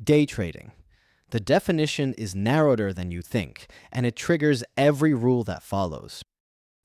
Day trading. The definition is narrower than you think, and it triggers every rule that follows.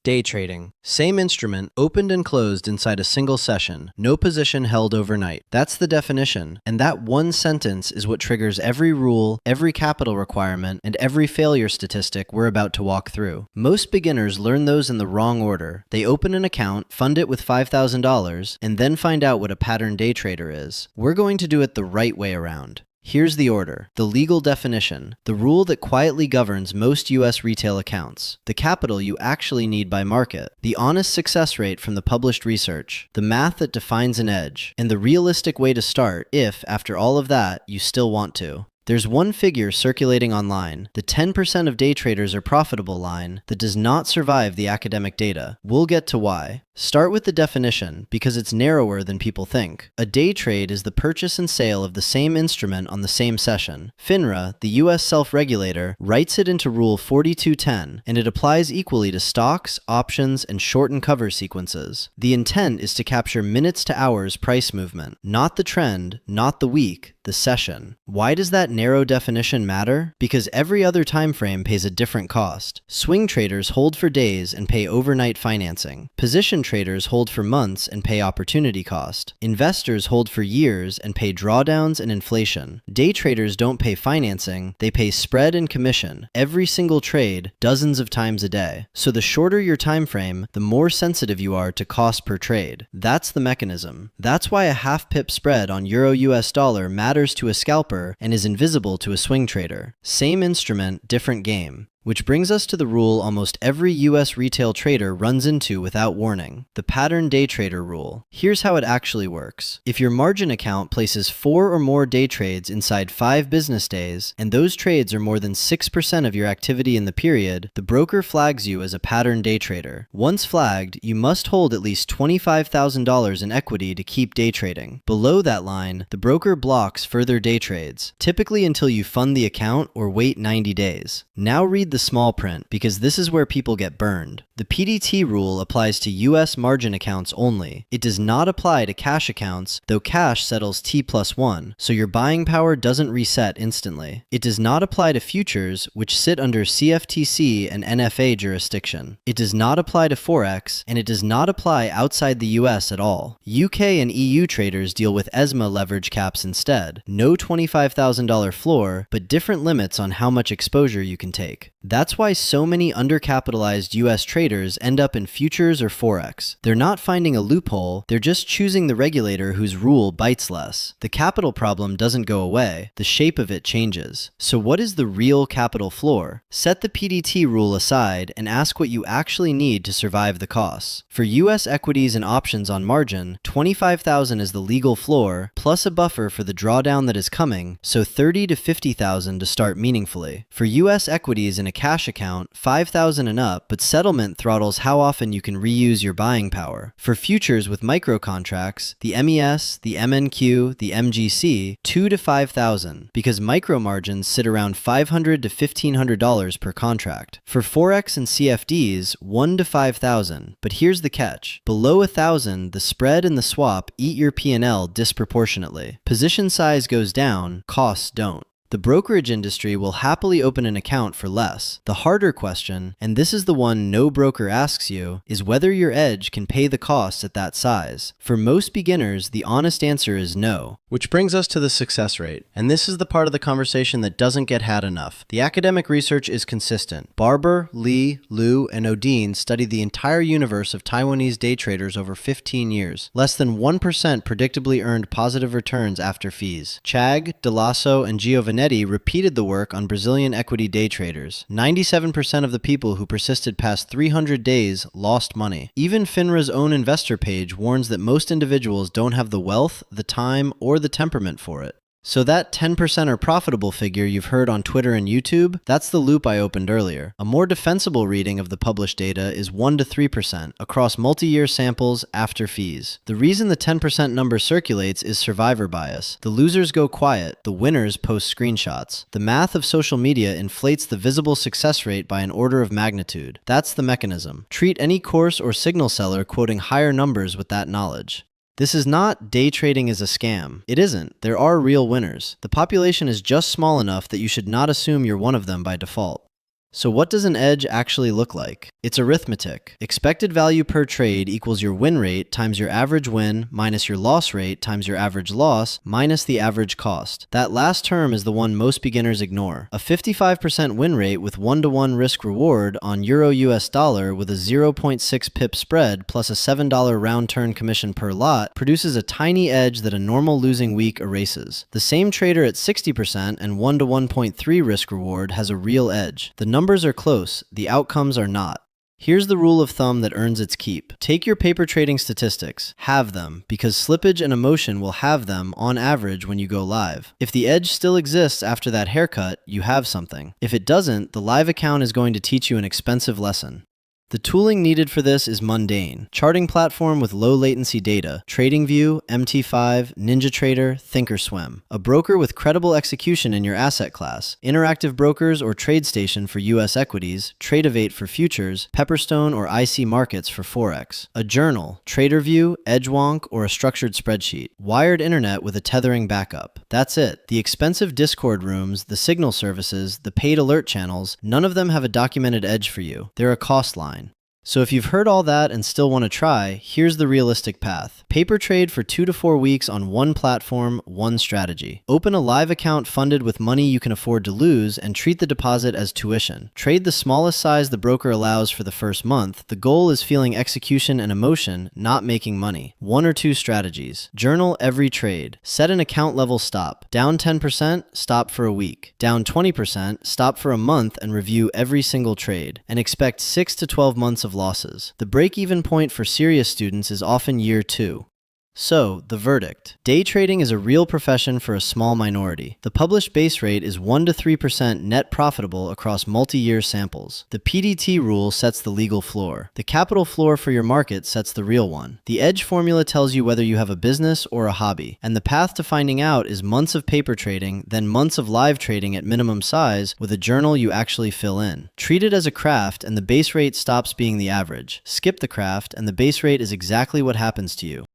Day trading. Same instrument, opened and closed inside a single session. No position held overnight. That's the definition. And that one sentence is what triggers every rule, every capital requirement, and every failure statistic we're about to walk through. Most beginners learn those in the wrong order. They open an account, fund it with $5,000, and then find out what a pattern day trader is. We're going to do it the right way around. Here's the order. The legal definition, the rule that quietly governs most U.S. retail accounts, the capital you actually need by market, the honest success rate from the published research, the math that defines an edge, and the realistic way to start if, after all of that, you still want to. There's one figure circulating online, the 10% of day traders are profitable line, that does not survive the academic data. We'll get to why. Start with the definition, because it's narrower than people think. A day trade is the purchase and sale of the same instrument on the same session. FINRA, the U.S. self-regulator, writes it into Rule 4210, and it applies equally to stocks, options, and short and cover sequences. The intent is to capture minutes to hours price movement, not the trend, not the week, the session. Why does that narrow definition matter? Because every other time frame pays a different cost. Swing traders hold for days and pay overnight financing. Position traders hold for months and pay opportunity cost. Investors hold for years and pay drawdowns and inflation. Day traders don't pay financing, they pay spread and commission. Every single trade, dozens of times a day. So the shorter your time frame, the more sensitive you are to cost per trade. That's the mechanism. That's why a half pip spread on Euro-US dollar matters to a scalper and is invisible to a swing trader. Same instrument, different game. Which brings us to the rule almost every U.S. retail trader runs into without warning, the pattern day trader rule. Here's how it actually works. If your margin account places 4 or more day trades inside 5 business days, and those trades are more than 6% of your activity in the period, the broker flags you as a pattern day trader. Once flagged, you must hold at least $25,000 in equity to keep day trading. Below that line, the broker blocks further day trades, typically until you fund the account or wait 90 days. Now read the small print, because this is where people get burned. The PDT rule applies to U.S. margin accounts only. It does not apply to cash accounts, though cash settles T+1, so your buying power doesn't reset instantly. It does not apply to futures, which sit under CFTC and NFA jurisdiction. It does not apply to forex, and it does not apply outside the U.S. at all. UK and EU traders deal with ESMA leverage caps instead. No $25,000 floor, but different limits on how much exposure you can take. That's why so many undercapitalized US traders end up in futures or forex. They're not finding a loophole, they're just choosing the regulator whose rule bites less. The capital problem doesn't go away, the shape of it changes. So what is the real capital floor? Set the PDT rule aside and ask what you actually need to survive the costs. For US equities and options on margin, $25,000 is the legal floor, plus a buffer for the drawdown that is coming, so $30,000 to $50,000 to start meaningfully. For US equities in a cash account, $5,000 and up, but settlement throttles how often you can reuse your buying power. For futures with micro contracts, the MES, the MNQ, the MGC, $2,000 to $5,000, because micro margins sit around $500 to $1,500 per contract. For forex and CFDs, $1,000 to $5,000, but here's the catch. Below $1,000, the spread and the swap eat your P&L disproportionately. Position size goes down, costs don't. The brokerage industry will happily open an account for less. The harder question, and this is the one no broker asks you, is whether your edge can pay the costs at that size. For most beginners, the honest answer is no. Which brings us to the success rate. And this is the part of the conversation that doesn't get had enough. The academic research is consistent. Barber, Lee, Liu, and Odin studied the entire universe of Taiwanese day traders over 15 years. Less than 1% predictably earned positive returns after fees. Chag, DeLasso, and Giovanetti repeated the work on Brazilian equity day traders. 97% of the people who persisted past 300 days lost money. Even FINRA's own investor page warns that most individuals don't have the wealth, the time, or the temperament for it. So that 10% or profitable figure you've heard on Twitter and YouTube, that's the loop I opened earlier. A more defensible reading of the published data is 1 to 3% across multi-year samples after fees. The reason the 10% number circulates is survivor bias. The losers go quiet, the winners post screenshots. The math of social media inflates the visible success rate by an order of magnitude. That's the mechanism. Treat any course or signal seller quoting higher numbers with that knowledge. This is not day trading is a scam. It isn't. There are real winners. The population is just small enough that you should not assume you're one of them by default. So what does an edge actually look like? It's arithmetic. Expected value per trade equals your win rate times your average win minus your loss rate times your average loss minus the average cost. That last term is the one most beginners ignore. A 55% win rate with 1-to-1 risk reward on Euro US dollar with a 0.6 pip spread plus a $7 round turn commission per lot produces a tiny edge that a normal losing week erases. The same trader at 60% and 1-to-1.3 risk reward has a real edge. The numbers are close, the outcomes are not. Here's the rule of thumb that earns its keep. Take your paper trading statistics, have them, because slippage and emotion will have them on average when you go live. If the edge still exists after that haircut, you have something. If it doesn't, the live account is going to teach you an expensive lesson. The tooling needed for this is mundane. Charting platform with low latency data, TradingView, MT5, NinjaTrader, Thinkorswim. A broker with credible execution in your asset class. Interactive Brokers or TradeStation for US equities, Tradeovate for futures, Pepperstone or IC Markets for forex. A journal, TraderView, Edgewonk, or a structured spreadsheet. Wired internet with a tethering backup. That's it. The expensive Discord rooms, the signal services, the paid alert channels, none of them have a documented edge for you. They're a cost line. So if you've heard all that and still want to try, here's the realistic path. Paper trade for 2 to 4 weeks on one platform, one strategy. Open a live account funded with money you can afford to lose and treat the deposit as tuition. Trade the smallest size the broker allows for the first month. The goal is feeling execution and emotion, not making money. 1 or 2 strategies. Journal every trade. Set an account level stop. Down 10%, stop for a week. Down 20%, stop for a month and review every single trade. And expect 6 to 12 months of losses. The break-even point for serious students is often year 2. So, the verdict. Day trading is a real profession for a small minority. The published base rate is 1 to 3% net profitable across multi-year samples. The PDT rule sets the legal floor. The capital floor for your market sets the real one. The edge formula tells you whether you have a business or a hobby. And the path to finding out is months of paper trading, then months of live trading at minimum size with a journal you actually fill in. Treat it as a craft and the base rate stops being the average. Skip the craft and the base rate is exactly what happens to you.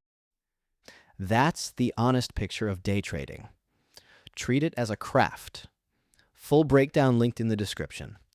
That's the honest picture of day trading. Treat it as a craft. Full breakdown linked in the description.